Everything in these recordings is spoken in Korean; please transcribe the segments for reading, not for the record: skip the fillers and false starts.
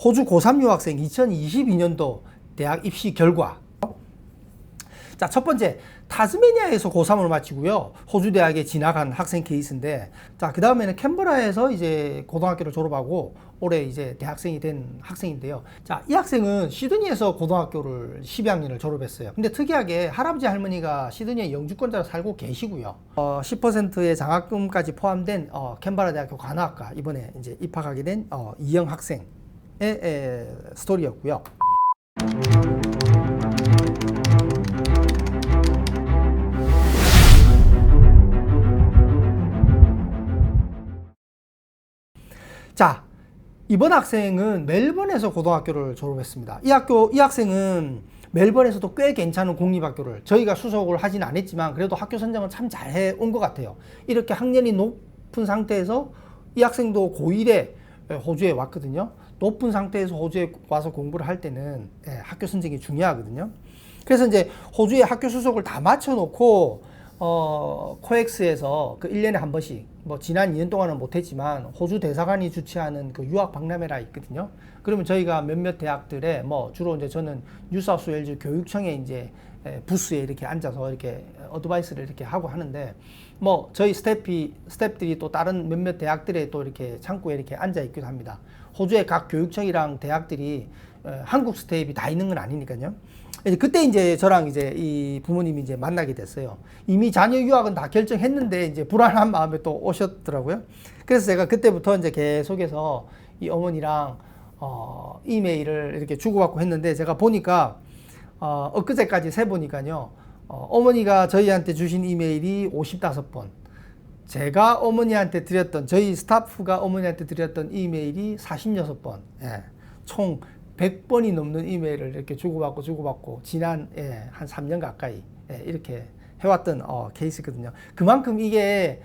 호주 고3 유학생 2022년도 대학 입시 결과. 자, 첫 번째, 타스메니아에서 고3을 마치고요. 호주 대학에 진학한 학생 케이스인데, 자, 그 다음에는 캔버라에서 이제 고등학교를 졸업하고 올해 이제 대학생이 된 학생인데요. 자, 이 학생은 시드니에서 고등학교를 12학년을 졸업했어요. 근데 특이하게 할아버지 할머니가 시드니에 영주권자로 살고 계시고요. 10%의 장학금까지 포함된 캔버라 대학교 관악과 이번에 이제 입학하게 된 이영 학생의 스토리였고요. 자, 이번 학생은 멜번에서 고등학교를 졸업했습니다. 이 학생은 멜번에서도 꽤 괜찮은 공립학교를, 저희가 수속을 하진 않았지만 그래도 학교 선정은 참 잘해 온 것 같아요. 이렇게 학년이 높은 상태에서 이 학생도 고1에 호주에 왔거든요. 높은 상태에서 호주에 와서 공부를 할 때는 학교 선정이 중요하거든요. 그래서 이제 호주에 학교 수속을 다 맞춰놓고 코엑스에서 그 1년에 한 번씩, 뭐 지난 2년 동안은 못했지만 호주 대사관이 주최하는 그 유학 박람회라 있거든요. 그러면 저희가 몇몇 대학들에 뭐 주로 이제 저는 뉴사우스웨일즈 교육청에 이제 부스에 이렇게 앉아서 이렇게 어드바이스를 이렇게 하고 하는데, 뭐 저희 스태프들이 또 다른 몇몇 대학들에 또 이렇게 창구에 이렇게 앉아 있기도 합니다. 호주의 각 교육청이랑 대학들이 한국 스텝이 다 있는 건 아니니까요. 그때 이제 저랑 이제 이 부모님이 이제 만나게 됐어요. 이미 자녀 유학은 다 결정했는데 이제 불안한 마음에 또 오셨더라고요. 그래서 제가 그때부터 이제 계속해서 이 어머니랑 이메일을 이렇게 주고받고 했는데, 제가 보니까 엊그제까지 세보니까요, 어머니가 저희한테 주신 이메일이 55번, 제가 어머니한테 드렸던, 저희 스타프가 어머니한테 드렸던 이메일이 46번, 총 100번이 넘는 이메일을 이렇게 주고받고 지난 한 3년 가까이 이렇게 해왔던 케이스거든요. 그만큼 이게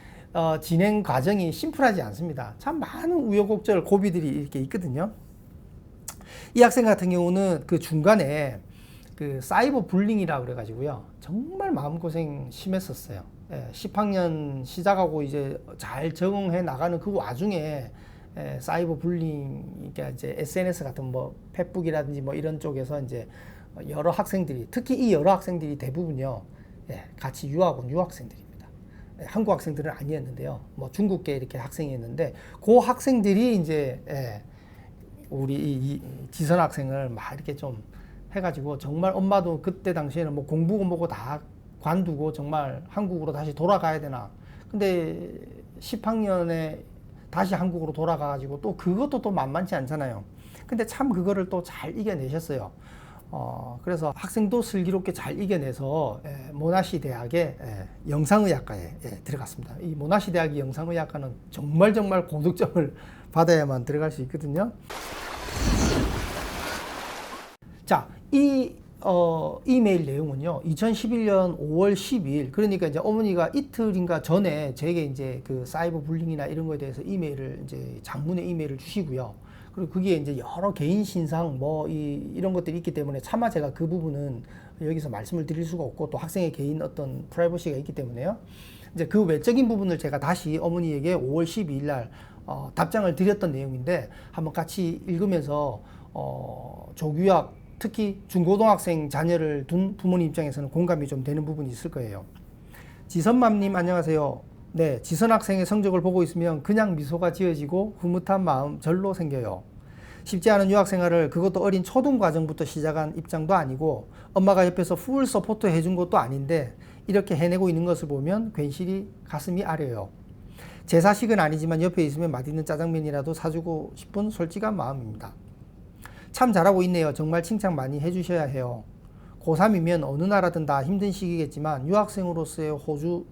진행 과정이 심플하지 않습니다. 참 많은 우여곡절 고비들이 이렇게 있거든요. 이 학생 같은 경우는 그 중간에 그 사이버 불링이라 그래가지고요, 정말 마음고생 심했었어요. 10학년 시작하고 이제 잘 적응해 나가는 그 와중에 사이버 불링, 그러니까 이제 SNS 같은 뭐 페북이라든지 뭐 이런 쪽에서 이제 여러 학생들이, 특히 이 여러 학생들이 대부분요, 같이 유학 온 유학생들입니다. 한국 학생들은 아니었는데요, 뭐 중국계 이렇게 학생이었는데, 그 학생들이 이제 우리 이 지선 학생을 막 이렇게 좀 해가지고, 정말 엄마도 그때 당시에는 뭐 공부고 뭐고 다 관두고 정말 한국으로 다시 돌아가야 되나. 근데 10학년에 다시 한국으로 돌아가가지고 또 그것도 또 만만치 않잖아요. 근데 참 그거를 또 잘 이겨내셨어요. 그래서 학생도 슬기롭게 잘 이겨내서 모나시 대학의 영상의학과에 들어갔습니다. 이 모나시 대학의 영상의학과는 정말 고득점을 받아야만 들어갈 수 있거든요. 자, 이 이메일 내용은요, 2011년 5월 12일, 그러니까 이제 어머니가 이틀인가 전에 제게 이제 그 사이버 불링이나 이런 거에 대해서 이메일을, 이제 장문의 이메일을 주시고요. 그리고 그게 이제 여러 개인 신상 뭐 이런 것들이 있기 때문에 차마 제가 그 부분은 여기서 말씀을 드릴 수가 없고, 또 학생의 개인 어떤 프라이버시가 있기 때문에요. 이제 그 외적인 부분을 제가 다시 어머니에게 5월 12일 날 답장을 드렸던 내용인데, 한번 같이 읽으면서 조규학, 특히 중고등학생 자녀를 둔 부모님 입장에서는 공감이 좀 되는 부분이 있을 거예요. 지선맘님 안녕하세요. 네, 지선 학생의 성적을 보고 있으면 그냥 미소가 지어지고 흐뭇한 마음 절로 생겨요. 쉽지 않은 유학 생활을, 그것도 어린 초등 과정부터 시작한 입장도 아니고 엄마가 옆에서 풀 서포트 해준 것도 아닌데 이렇게 해내고 있는 것을 보면 괜시리 가슴이 아려요. 제사식은 아니지만 옆에 있으면 맛있는 짜장면이라도 사주고 싶은 솔직한 마음입니다. 참 잘하고 있네요. 정말 칭찬 많이 해주셔야 해요. 고3이면 어느 나라든 다 힘든 시기겠지만 유학생으로서의 호주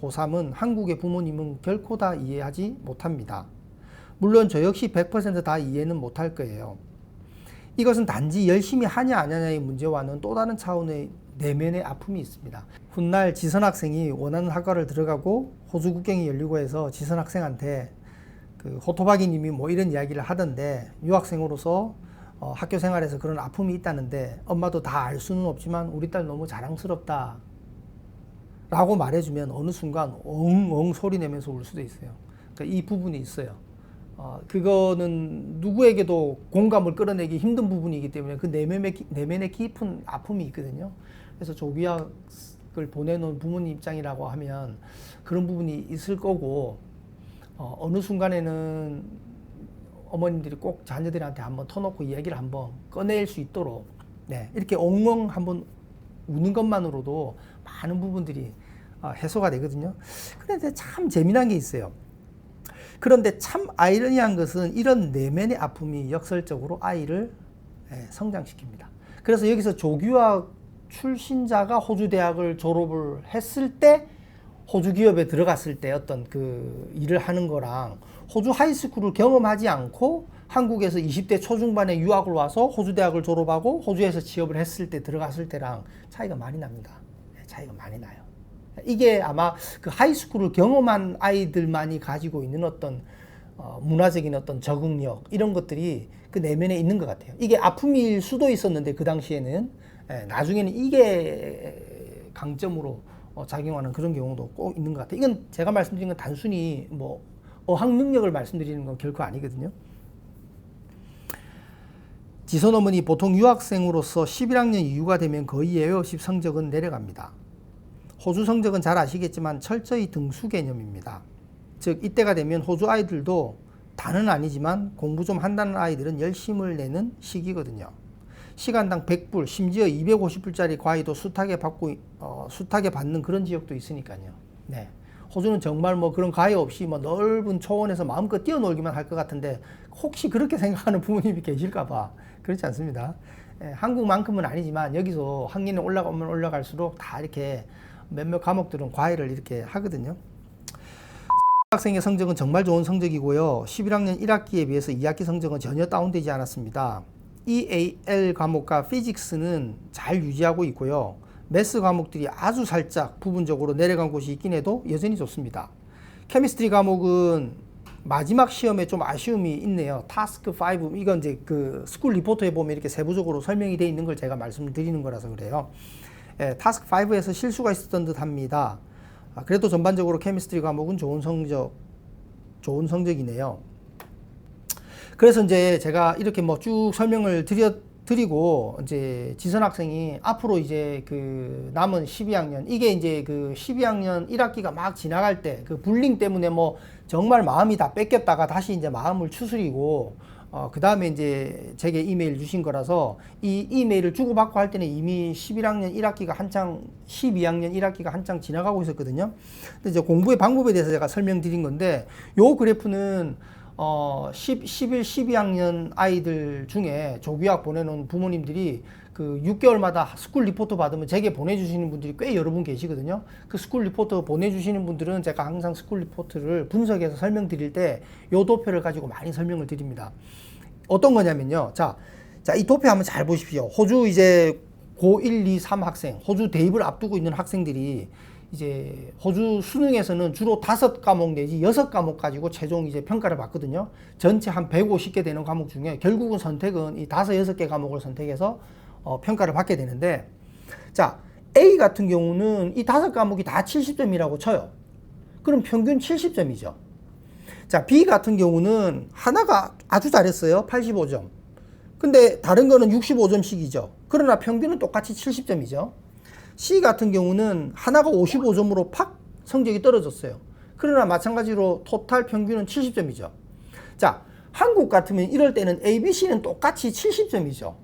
고3은 한국의 부모님은 결코 다 이해하지 못합니다. 물론 저 역시 100% 다 이해는 못할 거예요. 이것은 단지 열심히 하냐 안 하냐의 문제와는 또 다른 차원의 내면의 아픔이 있습니다. 훗날 지선 학생이 원하는 학과를 들어가고 호주 국경이 열리고 해서 지선 학생한테 그 호토바기 님이 뭐 이런 이야기를 하던데, 유학생으로서 학교 생활에서 그런 아픔이 있다는데 엄마도 다 알 수는 없지만 우리 딸 너무 자랑스럽다 라고 말해주면 어느 순간 엉엉 소리 내면서 울 수도 있어요. 그러니까 이 부분이 있어요. 그거는 누구에게도 공감을 끌어내기 힘든 부분이기 때문에 그 내면에 깊은 아픔이 있거든요. 그래서 조규약을 보내놓은 부모님 입장이라고 하면 그런 부분이 있을 거고, 어느 순간에는 어머님들이 꼭 자녀들한테 한번 터놓고 이야기를 한번 꺼낼 수 있도록, 네, 이렇게 엉엉 한번 우는 것만으로도 많은 부분들이 해소가 되거든요. 그런데 참 재미난 게 있어요. 그런데 참 아이러니한 것은 이런 내면의 아픔이 역설적으로 아이를 성장시킵니다. 그래서 여기서 조규학 출신자가 호주 대학을 졸업을 했을 때 호주 기업에 들어갔을 때 어떤 그 일을 하는 거랑 호주 하이스쿨을 경험하지 않고 한국에서 20대 초중반에 유학을 와서 호주 대학을 졸업하고 호주에서 취업을 했을 때 들어갔을 때랑 차이가 많이 납니다. 차이가 많이 나요. 이게 아마 그 하이스쿨을 경험한 아이들만이 가지고 있는 어떤 문화적인 어떤 적응력, 이런 것들이 그 내면에 있는 것 같아요. 이게 아픔일 수도 있었는데 그 당시에는, 나중에는 이게 강점으로 작용하는 그런 경우도 꼭 있는 것 같아요. 이건 제가 말씀드린 건 단순히 뭐 어학 능력을 말씀드리는 건 결코 아니거든요. 지선 어머니, 보통 유학생으로서 11학년 이후가 되면 거의 예외 없이 성적은 내려갑니다. 호주 성적은 잘 아시겠지만 철저히 등수 개념입니다. 즉 이때가 되면 호주 아이들도 다는 아니지만 공부 좀 한다는 아이들은 열심을 내는 시기거든요. 시간당 100불, 심지어 250불짜리 과외도 숱하게 받는 그런 지역도 있으니까요. 네. 호주는 정말 뭐 그런 과외 없이 뭐 넓은 초원에서 마음껏 뛰어놀기만 할 것 같은데, 혹시 그렇게 생각하는 부모님이 계실까봐 그렇지 않습니다. 한국만큼은 아니지만 여기서 학년이 올라가면 올라갈수록 다 이렇게 몇몇 과목들은 과외를 이렇게 하거든요. 학생의 성적은 정말 좋은 성적이고요. 11학년 1학기에 비해서 2학기 성적은 전혀 다운되지 않았습니다. EAL 과목과 피직스는 잘 유지하고 있고요. 매스 과목들이 아주 살짝 부분적으로 내려간 곳이 있긴 해도 여전히 좋습니다. 케미스트리 과목은 마지막 시험에 좀 아쉬움이 있네요. 타스크 5, 이건 이제 그 스쿨 리포터에 보면 이렇게 세부적으로 설명이 되어 있는 걸 제가 말씀드리는 거라서 그래요. 타스크 5에서 실수가 있었던 듯 합니다. 그래도 전반적으로 케미스트리 과목은 좋은 성적이네요. 그래서 이제 제가 이렇게 뭐 쭉 설명을 드리고 이제 지선 학생이 앞으로 이제 그 남은 12학년, 이게 이제 그 12학년 1학기가 막 지나갈 때 그 불링 때문에 뭐 정말 마음이 다 뺏겼다가 다시 이제 마음을 추스리고 그 다음에 이제 제게 이메일 주신 거라서 이 이메일을 주고받고 할 때는 이미 11학년 1학기가 한창, 12학년 1학기가 한창 지나가고 있었거든요. 근데 이제 공부의 방법에 대해서 제가 설명드린 건데, 요 그래프는 11, 12학년 아이들 중에 조규학 보내놓은 부모님들이 그 6개월마다 스쿨 리포트 받으면 제게 보내주시는 분들이 꽤 여러 분 계시거든요. 그 스쿨 리포트 보내주시는 분들은 제가 항상 스쿨 리포트를 분석해서 설명드릴 때 요 도표를 가지고 많이 설명을 드립니다. 어떤 거냐면요. 자, 이 도표 한번 잘 보십시오. 호주 이제 고1, 2, 3 학생, 호주 대입을 앞두고 있는 학생들이 이제 호주 수능에서는 주로 5과목 내지 6과목 가지고 최종 이제 평가를 받거든요. 전체 한 150개 되는 과목 중에 결국은 선택은 이 5, 6개 과목을 선택해서 평가를 받게 되는데, 자, A 같은 경우는 이 5과목이 다 70점이라고 쳐요. 그럼 평균 70점이죠. 자, B 같은 경우는 하나가 아주 잘했어요. 85점. 근데 다른 거는 65점씩이죠. 그러나 평균은 똑같이 70점이죠. C 같은 경우는 하나가 55점으로 팍 성적이 떨어졌어요. 그러나 마찬가지로 토탈 평균은 70점이죠. 자, 한국 같으면 이럴 때는 A, B, C는 똑같이 70점이죠.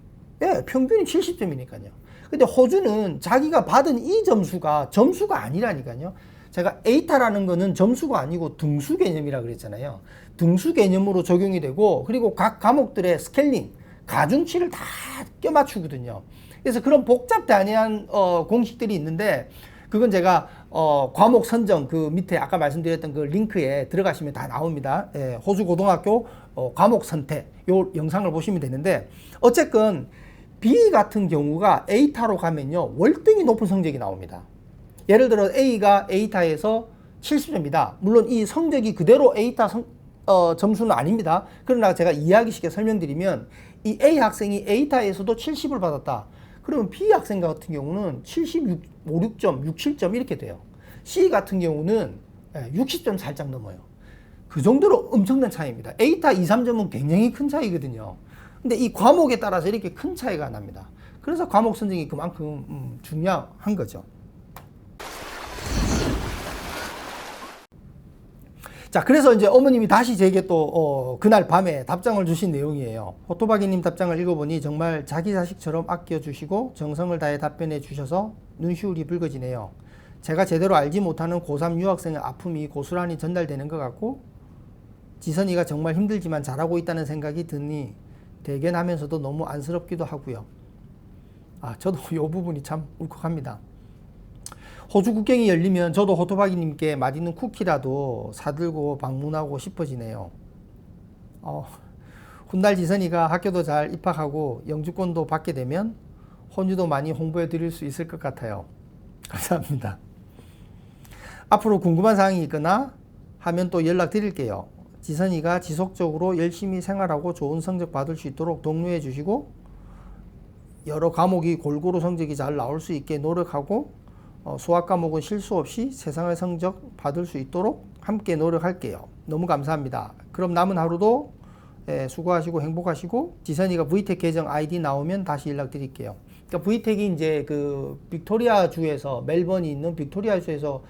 예, 평균이 70점이니까요. 근데 호주는 자기가 받은 이 점수가 점수가 아니라니까요. 제가 에이타라는 거는 점수가 아니고 등수 개념이라 그랬잖아요. 등수 개념으로 적용이 되고, 그리고 각 과목들의 스케일링, 가중치를 다 껴맞추거든요. 그래서 그런 복잡다니한 공식들이 있는데, 그건 제가 과목 선정 그 밑에 아까 말씀드렸던 그 링크에 들어가시면 다 나옵니다. 예, 호주 고등학교 과목 선택 요 영상을 보시면 되는데, 어쨌건 B 같은 경우가 에이타로 가면요 월등히 높은 성적이 나옵니다. 예를 들어 A가 에이타에서 70점이다. 물론 이 성적이 그대로 에이타 점수는 아닙니다. 그러나 제가 이야기식에 설명드리면, 이 A 학생이 에이타에서도 70을 받았다. 그러면 B 학생 같은 경우는 76, 6점, 6, 7점 이렇게 돼요. C 같은 경우는 60점 살짝 넘어요. 그 정도로 엄청난 차이입니다. A타 2, 3점은 굉장히 큰 차이거든요. 근데 이 과목에 따라서 이렇게 큰 차이가 납니다. 그래서 과목 선정이 그만큼 중요한 거죠. 자, 그래서 이제 어머님이 다시 제게 또 그날 밤에 답장을 주신 내용이에요. 호토바기님 답장을 읽어보니 정말 자기 자식처럼 아껴주시고 정성을 다해 답변해 주셔서 눈시울이 붉어지네요. 제가 제대로 알지 못하는 고3 유학생의 아픔이 고스란히 전달되는 것 같고 지선이가 정말 힘들지만 잘하고 있다는 생각이 드니 대견하면서도 너무 안쓰럽기도 하고요. 저도 이 부분이 참 울컥합니다. 호주 국경이 열리면 저도 호토바기님께 맛있는 쿠키라도 사들고 방문하고 싶어지네요. 훗날 지선이가 학교도 잘 입학하고 영주권도 받게 되면 혼주도 많이 홍보해 드릴 수 있을 것 같아요. 감사합니다. 앞으로 궁금한 사항이 있거나 하면 또 연락 드릴게요. 지선이가 지속적으로 열심히 생활하고 좋은 성적 받을 수 있도록 독려해 주시고 여러 과목이 골고루 성적이 잘 나올 수 있게 노력하고 수학 과목은 실수 없이 최상의 성적 받을 수 있도록 함께 노력할게요. 너무 감사합니다. 그럼 남은 하루도 수고하시고 행복하시고 지선이가 VTech 계정 아이디 나오면 다시 연락드릴게요. 그러니까 VTech이 이제 그 빅토리아 주에서 멜번이 있는 빅토리아 주에서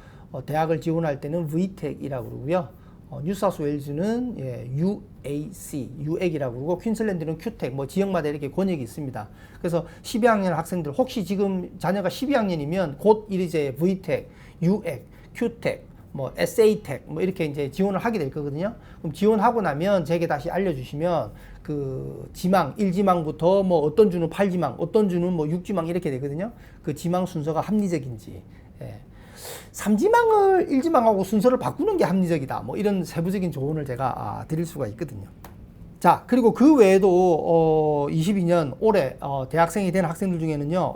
대학을 지원할 때는 VTech이라고 그러고요. 뉴사우스웨일즈는 UAC, UAC이라고 그러고 퀸슬랜드는 QTech, 뭐 지역마다 이렇게 권역이 있습니다. 그래서 12학년 학생들 혹시 지금 자녀가 12학년이면 곧 이제 VTech, UAC, QTech, 뭐 SATech 뭐 이렇게 이제 지원을 하게 될 거거든요. 그럼 지원하고 나면 제게 다시 알려주시면 그 지망, 1지망부터 뭐 어떤 주는 8지망, 어떤 주는 뭐 6지망 이렇게 되거든요. 그 지망 순서가 합리적인지. 3지망을 1지망하고 순서를 바꾸는 게 합리적이다. 뭐 이런 세부적인 조언을 제가 드릴 수가 있거든요. 자, 그리고 그 외에도 22년 올해 대학생이 된 학생들 중에는요.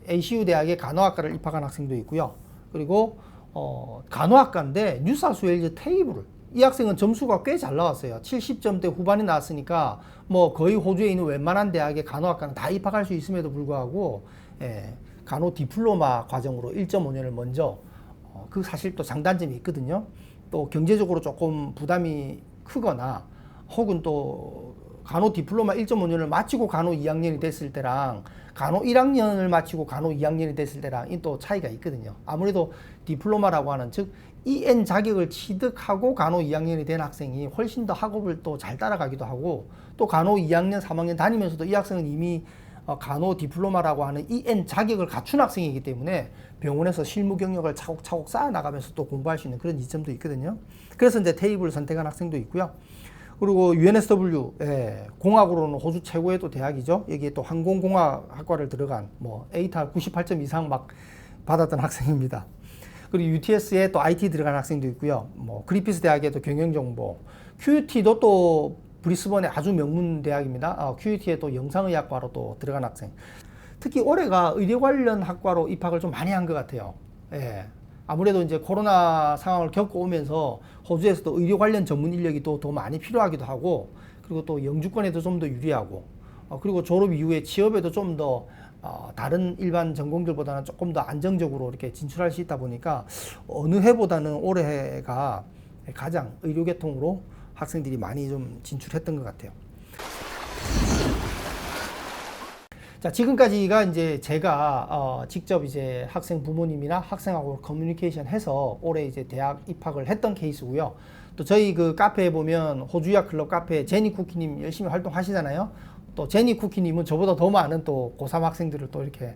ACU 대학의 간호학과를 입학한 학생도 있고요. 그리고 간호학과인데 뉴사우스웨일즈 테이블. 이 학생은 점수가 꽤 잘 나왔어요. 70점대 후반에 나왔으니까 뭐 거의 호주에 있는 웬만한 대학의 간호학과는 다 입학할 수 있음에도 불구하고 간호 디플로마 과정으로 1.5년을 먼저 그 사실 또 장단점이 있거든요. 또 경제적으로 조금 부담이 크거나 혹은 또 간호 디플로마 1.5년을 마치고 간호 2학년이 됐을 때랑 간호 1학년을 마치고 간호 2학년이 됐을 때랑 또 차이가 있거든요. 아무래도 디플로마라고 하는 즉 EN 자격을 취득하고 간호 2학년이 된 학생이 훨씬 더 학업을 또 잘 따라가기도 하고 또 간호 2학년, 3학년 다니면서도 이 학생은 이미 간호 디플로마라고 하는 EN 자격을 갖춘 학생이기 때문에 병원에서 실무 경력을 차곡차곡 쌓아나가면서 또 공부할 수 있는 그런 이점도 있거든요. 그래서 이제 테이블을 선택한 학생도 있고요. 그리고 UNSW, 공학으로는 호주 최고의 또 대학이죠. 여기에 또 항공공학학과를 들어간 뭐 에이타 98점 이상 막 받았던 학생입니다. 그리고 UTS에 또 IT 들어간 학생도 있고요. 뭐 그리피스 대학에도 경영정보, QUT도 또 브리스번의 아주 명문 대학입니다. QUT에 또 영상의학과로 또 들어간 학생. 특히 올해가 의료 관련 학과로 입학을 좀 많이 한 것 같아요. 아무래도 이제 코로나 상황을 겪어오면서 호주에서도 의료 관련 전문 인력이 또 더 많이 필요하기도 하고, 그리고 또 영주권에도 좀 더 유리하고, 그리고 졸업 이후에 취업에도 좀 더 다른 일반 전공들보다는 조금 더 안정적으로 이렇게 진출할 수 있다 보니까 어느 해보다는 올해가 가장 의료계통으로 학생들이 많이 좀 진출했던 것 같아요. 자, 지금까지가 이제 제가 직접 이제 학생 부모님이나 학생하고 커뮤니케이션 해서 올해 이제 대학 입학을 했던 케이스고요. 또 저희 그 카페에 보면 호주유학 클럽 카페에 제니 쿠키님 열심히 활동하시잖아요. 또 제니 쿠키님은 저보다 더 많은 또 고3 학생들을 또 이렇게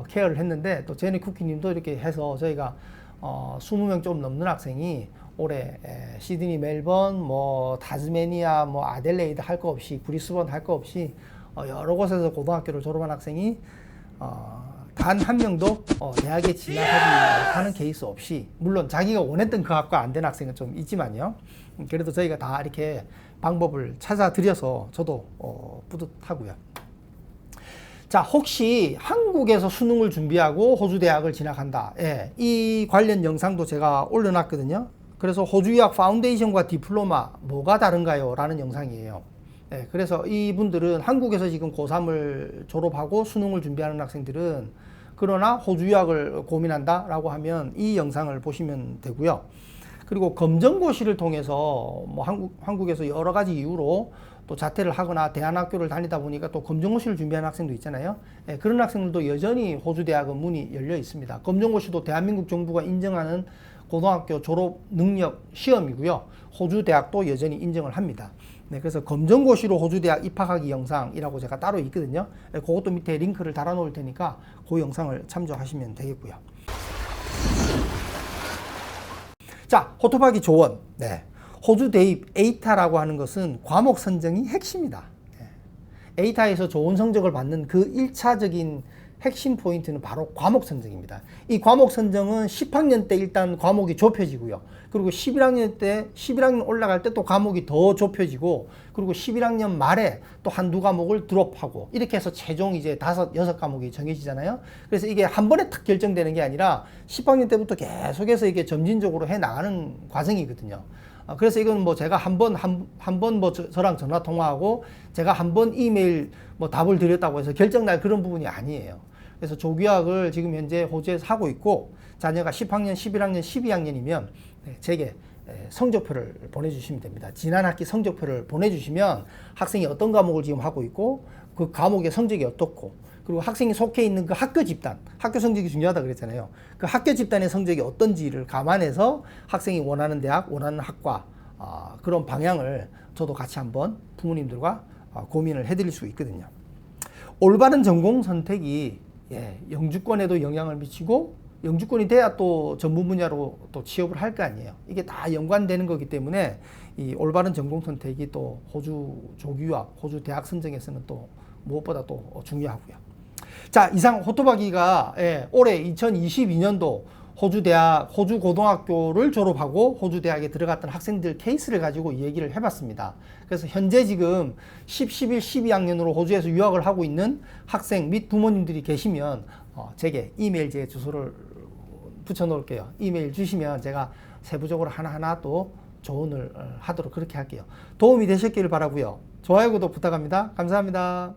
케어를 했는데, 또 제니 쿠키님도 이렇게 해서 저희가 20명 좀 넘는 학생이 올해 시드니, 멜번, 뭐 타즈메니아, 뭐 아델레이드 할 거 없이, 브리스번 할 거 없이 여러 곳에서 고등학교를 졸업한 학생이 단 한 명도 대학에 진학하지 못하는 케이스 없이, 물론 자기가 원했던 그 학과 안 된 학생은 좀 있지만요. 그래도 저희가 다 이렇게 방법을 찾아드려서 저도 뿌듯하고요. 자, 혹시 한국에서 수능을 준비하고 호주 대학을 진학한다. 이 관련 영상도 제가 올려놨거든요. 그래서 호주 유학 파운데이션과 디플로마 뭐가 다른가요? 라는 영상이에요. 그래서 이분들은 한국에서 지금 고3을 졸업하고 수능을 준비하는 학생들은, 그러나 호주 유학을 고민한다 라고 하면 이 영상을 보시면 되고요. 그리고 검정고시를 통해서 뭐 한국에서 여러 가지 이유로 또 자퇴를 하거나 대안학교를 다니다 보니까 또 검정고시를 준비하는 학생도 있잖아요. 예, 그런 학생들도 여전히 호주 대학은 문이 열려 있습니다. 검정고시도 대한민국 정부가 인정하는 고등학교 졸업 능력 시험이고요. 호주 대학도 여전히 인정을 합니다. 네, 그래서 검정고시로 호주 대학 입학하기 영상이라고 제가 따로 있거든요. 예, 그것도 밑에 링크를 달아 놓을 테니까 그 영상을 참조하시면 되겠고요. 자, 호토박이 조언. 네. 호주 대입 에이타라고 하는 것은 과목 선정이 핵심이다. 에이타에서 좋은 성적을 받는 그 1차적인 핵심 포인트는 바로 과목 선정입니다. 이 과목 선정은 10학년 때 일단 과목이 좁혀지고요. 그리고 11학년 올라갈 때 또 과목이 더 좁혀지고, 그리고 11학년 말에 또 한두 과목을 드롭하고, 이렇게 해서 최종 이제 5, 6과목이 정해지잖아요. 그래서 이게 한 번에 탁 결정되는 게 아니라 10학년 때부터 계속해서 이게 점진적으로 해 나가는 과정이거든요. 그래서 이건 뭐 제가 한 번 뭐 저랑 전화 통화하고 제가 한 번 이메일 뭐 답을 드렸다고 해서 결정날 그런 부분이 아니에요. 그래서 조기학을 지금 현재 호주에서 하고 있고, 자녀가 10학년, 11학년, 12학년이면 제게 성적표를 보내주시면 됩니다. 지난 학기 성적표를 보내주시면 학생이 어떤 과목을 지금 하고 있고, 그 과목의 성적이 어떻고, 그리고 학생이 속해 있는 그 학교 집단, 학교 성적이 중요하다 그랬잖아요. 그 학교 집단의 성적이 어떤지를 감안해서 학생이 원하는 대학, 원하는 학과, 그런 방향을 저도 같이 한번 부모님들과 고민을 해드릴 수 있거든요. 올바른 전공 선택이 영주권에도 영향을 미치고, 영주권이 돼야 또 전문 분야로 또 취업을 할 거 아니에요. 이게 다 연관되는 거기 때문에 이 올바른 전공 선택이 또 호주 조기유학, 호주 대학 선정에서는 또 무엇보다 또 중요하고요. 자, 이상 호토박이가 올해 2022년도 호주 대학, 호주 고등학교를 졸업하고 호주 대학에 들어갔던 학생들 케이스를 가지고 얘기를 해봤습니다. 그래서 현재 지금 10, 11, 12학년으로 호주에서 유학을 하고 있는 학생 및 부모님들이 계시면 제게 이메일 제 주소를 붙여 놓을게요. 이메일 주시면 제가 세부적으로 하나하나 또 조언을 하도록 그렇게 할게요. 도움이 되셨기를 바라고요. 좋아요, 구독 부탁합니다. 감사합니다.